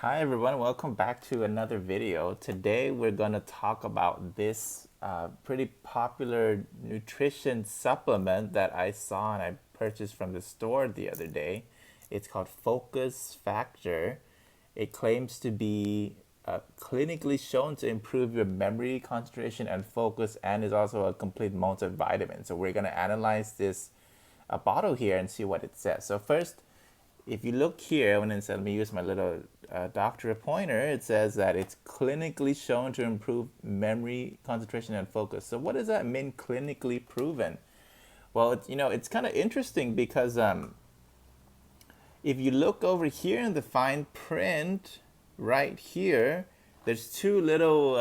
Hi everyone, welcome back to another video. Today we're going to talk about this pretty popular nutrition supplement that I saw and I purchased from the store the other day. It's called Focus Factor. It claims to be clinically shown to improve your memory, concentration, and focus, and is also a complete multivitamin. So we're going to analyze this bottle here and see what it says. So first, if you look here, when instead let me use my little doctor pointer, it says that it's clinically shown to improve memory, concentration, and focus. So what does that mean, clinically proven? Well, it's kind of interesting because if you look over here in the fine print, right here, there's two little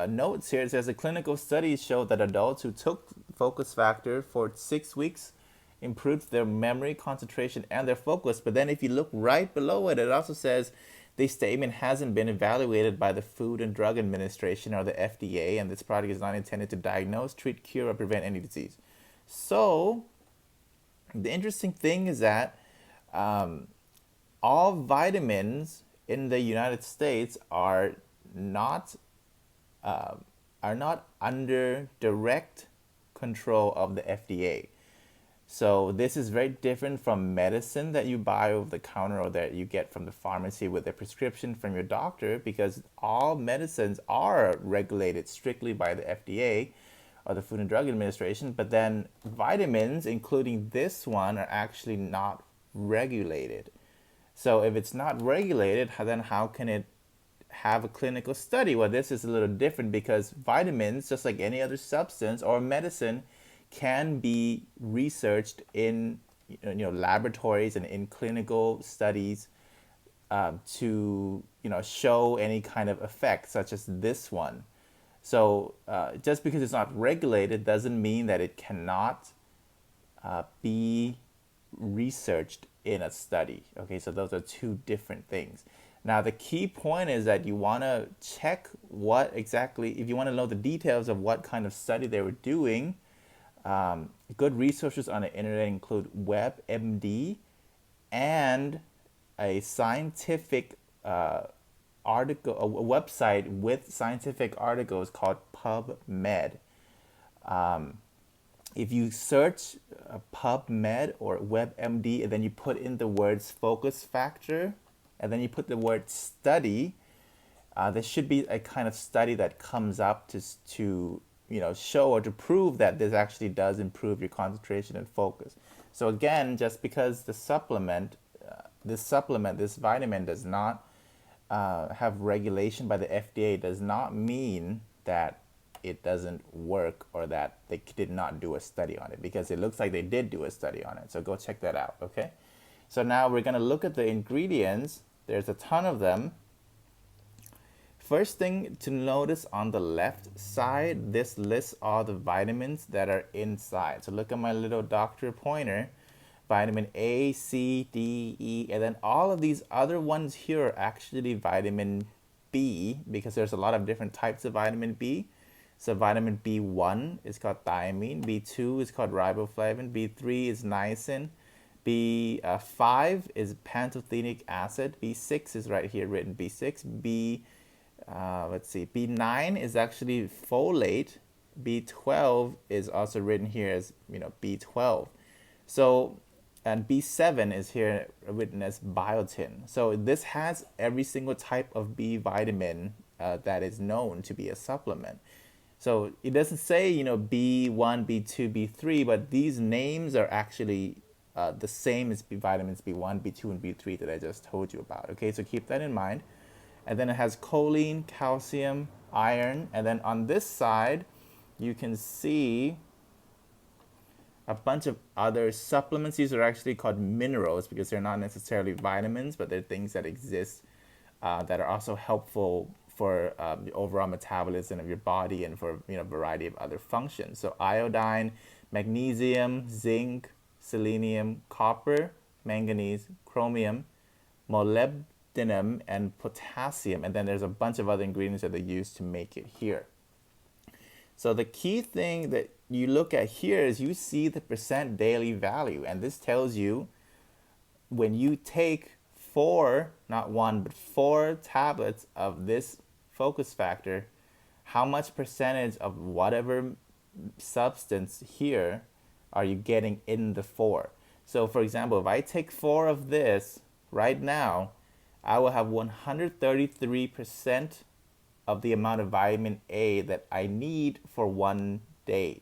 notes here. It says the clinical studies show that adults who took focus factor for 6 weeks improved their memory, concentration, and their focus. But then if you look right below it, it also says this statement hasn't been evaluated by the Food and Drug Administration or the FDA, and this product is not intended to diagnose, treat, cure, or prevent any disease. So the interesting thing is that all vitamins in the United States not are not under direct control of the FDA. So this is very different from medicine that you buy over the counter or that you get from the pharmacy with a prescription from your doctor, because all medicines are regulated strictly by the FDA or the Food and Drug Administration, but then vitamins, including this one, are actually not regulated. So if it's not regulated, then how can it have a clinical study? Well, this is a little different because vitamins, just like any other substance or medicine, can be researched in laboratories and in clinical studies to show any kind of effect, such as this one. So just because it's not regulated doesn't mean that it cannot be researched in a study. Okay, so those are two different things. Now, the key point is that you want to check what exactly, if you want to know the details of what kind of study they were doing. Good resources on the internet include WebMD and a scientific article, a website with scientific articles called PubMed. If you search PubMed or WebMD and then you put in the words focus factor and then you put the word study, there should be a kind of study that comes up to show or to prove that this actually does improve your concentration and focus. So again, just because the this vitamin does not have regulation by the FDA, does not mean that it doesn't work or that they did not do a study on it, because it looks like they did do a study on it. So go check that out, okay? So now we're going to look at the ingredients. There's a ton of them. First thing to notice on the left side, this lists all the vitamins that are inside. So look at my little doctor pointer. Vitamin A, C, D, E, and then all of these other ones here are actually vitamin B, because there's a lot of different types of vitamin B. So vitamin B1 is called thiamine, B2 is called riboflavin, B3 is niacin, B5 is pantothenic acid, B6 is right here written B6, B9 is actually folate, B12 is also written here as B12. So, and B7 is here written as biotin. So this has every single type of B vitamin that is known to be a supplement. So it doesn't say B1, B2, B3, but these names are actually the same as B vitamins B1, B2, and B3 that I just told you about. Okay, so keep that in mind. And then it has choline, calcium, iron, and then on this side you can see a bunch of other supplements. These are actually called minerals because they're not necessarily vitamins, but they're things that exist that are also helpful for the overall metabolism of your body and for a variety of other functions. So iodine, magnesium, zinc, selenium, copper, manganese, chromium, molybdenum, and potassium. And then there's a bunch of other ingredients that they use to make it here. So the key thing that you look at here is you see the percent daily value, and this tells you when you take four, not one, but four tablets of this focus factor, how much percentage of whatever substance here are you getting in the four? So, for example, if I take four of this right now, I will have 133% of the amount of vitamin A that I need for one day.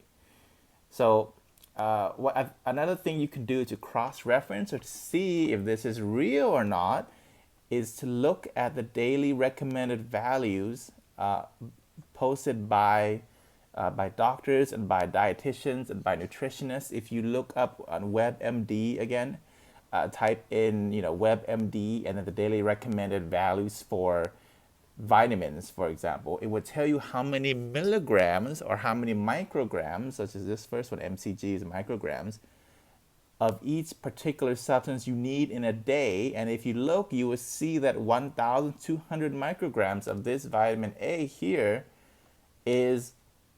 So, another thing you can do to cross reference or to see if this is real or not is to look at the daily recommended values posted by doctors and by dietitians and by nutritionists. If you look up on WebMD again, type in WebMD and then the daily recommended values for vitamins, for example, it would tell you how many milligrams or how many micrograms, such as this first one, mcg is micrograms, of each particular substance you need in a day. And if you look, you will see that 1,200 micrograms of this vitamin A here is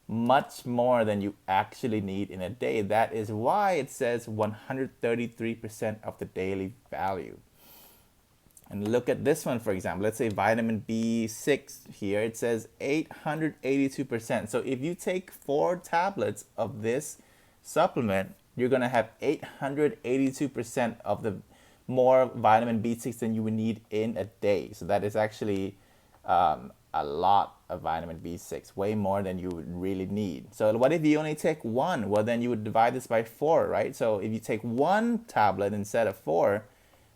much more than you actually need in a day. That is why it says 133% of the daily value. And look at this one, for example. Let's say vitamin B6 here. It says 882%. So if you take 4 tablets of this supplement, you're going to have 882% of the more vitamin B6 than you would need in a day. So that is actually a lot of vitamin B6, way more than you would really need. So what if you only take one? Well, then you would divide this by 4, right? So if you take 1 tablet instead of 4,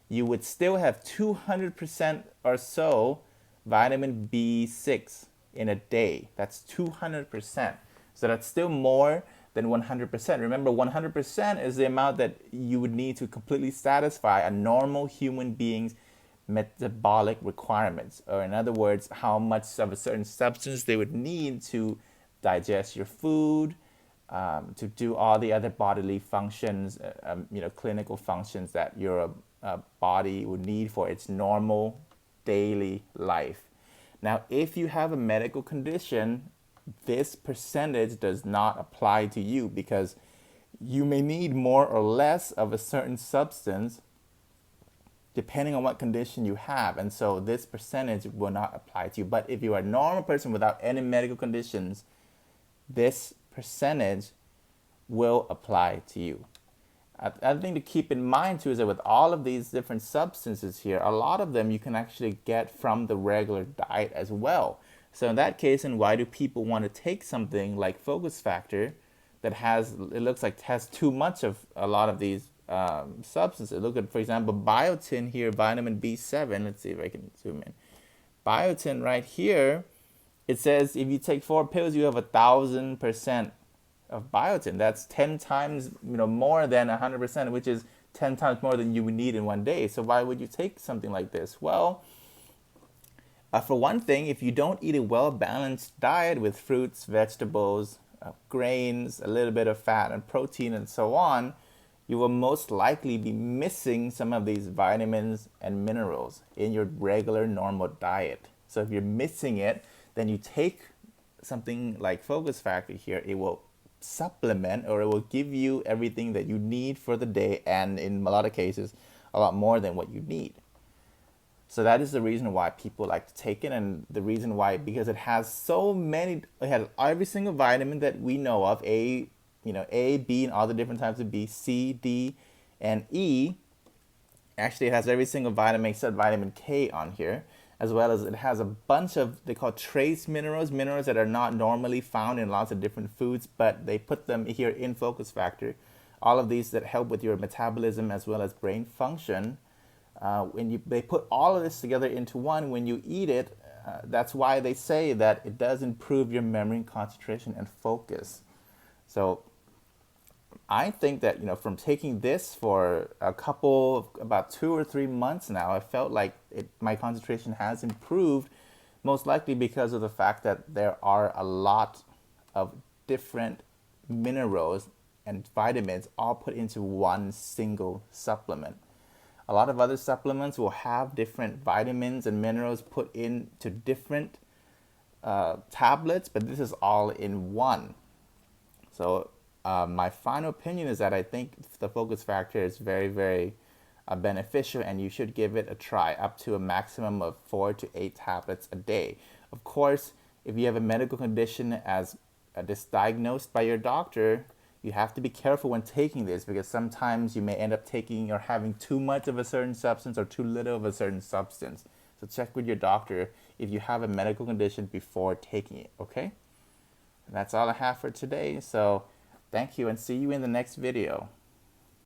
you would still have 200% or so vitamin B6 in a day. That's 200%. So that's still more than 100%. Remember, 100% is the amount that you would need to completely satisfy a normal human being's metabolic requirements, or in other words, how much of a certain substance they would need to digest your food, to do all the other bodily functions, clinical functions that your body would need for its normal daily life. Now, if you have a medical condition, this percentage does not apply to you because you may need more or less of a certain substance depending on what condition you have. And so this percentage will not apply to you. But if you are a normal person without any medical conditions, this percentage will apply to you. Other thing to keep in mind too is that with all of these different substances here, a lot of them you can actually get from the regular diet as well. So in that case, and why do people want to take something like Focus Factor that it looks like has too much of a lot of these substances? Look at, for example, biotin here, vitamin B7. Let's see if I can zoom in. Biotin right here, it says if you take 4 pills, you have 1,000% of biotin. That's 10 times more than 100%, which is 10 times more than you would need in one day. So why would you take something like this? Well, for one thing, if you don't eat a well-balanced diet with fruits, vegetables, grains, a little bit of fat and protein and so on, you will most likely be missing some of these vitamins and minerals in your regular normal diet. So if you're missing it, then you take something like Focus Factor here. It will supplement, or it will give you everything that you need for the day, and in a lot of cases a lot more than what you need. So that is the reason why people like to take it, and the reason why, because it has it has every single vitamin that we know of, A, B and all the different types of B, C, D, and E. Actually, it has every single vitamin except vitamin K on here, as well as it has a bunch of, they call trace minerals that are not normally found in lots of different foods, but they put them here in Focus Factor. All of these that help with your metabolism as well as brain function. They put all of this together into one when you eat it. That's why they say that it does improve your memory, concentration, and focus. So I think that, from taking this for about 2 or 3 months now, I felt like my concentration has improved, most likely because of the fact that there are a lot of different minerals and vitamins all put into one single supplement. A lot of other supplements will have different vitamins and minerals put into different tablets, but this is all in one. So my final opinion is that I think the Focus Factor is very, very beneficial, and you should give it a try up to a maximum of 4 to 8 tablets a day. Of course, if you have a medical condition as diagnosed by your doctor, you have to be careful when taking this, because sometimes you may end up taking or having too much of a certain substance or too little of a certain substance. So check with your doctor if you have a medical condition before taking it, okay? That's all I have for today. So thank you and see you in the next video.